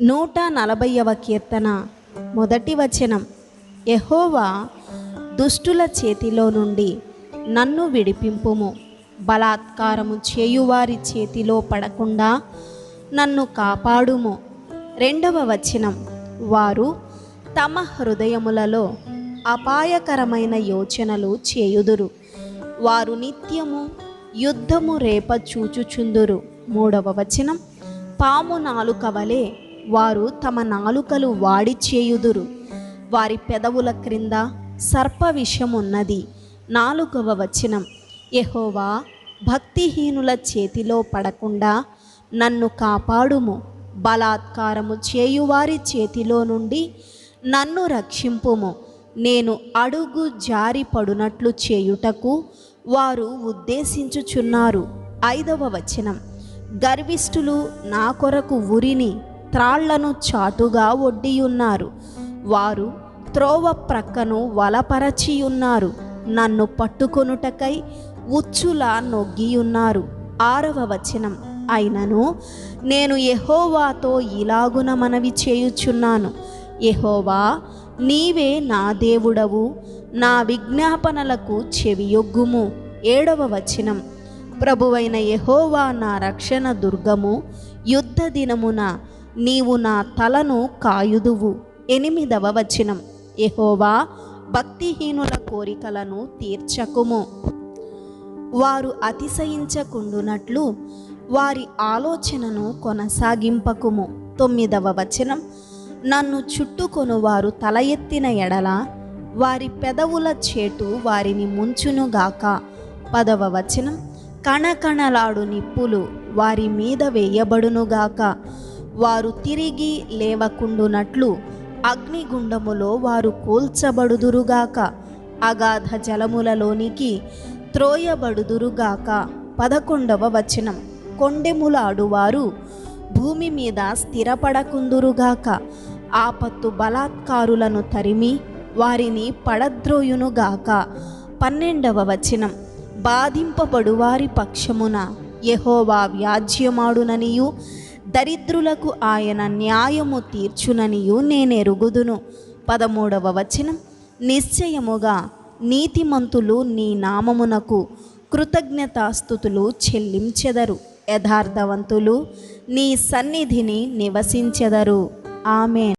140వ కీర్తన మొదటి వచనం. యెహోవా దుష్టుల చేతిలో నుండి నన్ను విడిపింపుము, బలాత్కారము చేయువారి చేతిలో పడకుండా నన్ను కాపాడుము. 2వ వచనం. వారు తమ హృదయములలో అపాయకరమైన యోచనలు చేయుదురు, వారు నిత్యము యుద్ధము రేప చూచుచుందురు. 3వ వచనం. పాము నాలుక వలె వారు తమ నాలుకలు వాడి చేయుదురు, వారి పెదవుల క్రింద సర్ప విషమున్నది. 4వ వచనం. యెహోవా భక్తిహీనుల చేతిలో పడకుండా నన్ను కాపాడుము, బలాత్కారము చేయువారి చేతిలో నుండి నన్ను రక్షింపుము. నేను అడుగు జారి పడునట్లు చేయుటకు వారు ఉద్దేశించుచున్నారు. 5వ వచనం. గర్విష్ఠులు నా కొరకు ఉరిని త్రాళ్లను చాటుగా ఒడ్డియున్నారు, వారు త్రోవ ప్రక్కను వలపరచియున్నారు, నన్ను పట్టుకొనుటకై ఉచ్చులా నొగ్గియున్నారు. 6వ వచనం. అయినను నేను యెహోవాతో ఇలాగున మనవి చేయుచున్నాను, యెహోవా నీవే నా దేవుడవు, నా విజ్ఞాపనలకు చెవియొగ్గుము. 7వ వచనం. ప్రభువైన యెహోవా నా రక్షణ దుర్గము, యుద్ధ దినమున నీవు నా తలను కాయుదువు. 8వ వచనం. యెహోవా భక్తిహీనుల కోరికలను తీర్చకుము, వారు అతిశయించకుండునట్లు వారి ఆలోచనను కొనసాగింపకుము. 9వ వచనం. నన్ను చుట్టుకొను వారు తల ఎత్తిన ఎడల వారి పెదవుల చేటు వారిని ముంచునుగాక. 10వ వచనం. కణకణలాడు నిప్పులు వారి మీద వేయబడునుగాక, వారు తిరిగి లేవకుండునట్లు అగ్నిగుండములో వారు కూల్చబడుదురుగాక, అగాధ జలములలోనికి త్రోయబడుదురుగాక. 11వ వచనం. కొండెములాడువారు భూమి మీద స్థిరపడకుందురుగాక, ఆపత్తు బలాత్కారులను తరిమి వారిని పడద్రోయునుగాక. 12వ వచనం. బాధింపబడువారి పక్షమున యెహోవా వ్యాజ్యమాడుననియు దరిద్రులకు ఆయన న్యాయము తీర్చుననియు నేనెరుగుదును. 13వ వచనం. నిశ్చయముగా నీతిమంతులు నీ నామమునకు కృతజ్ఞతాస్తుతులు చెల్లించెదరు, యథార్థవంతులు నీ సన్నిధిని నివసించెదరు. ఆమేన్.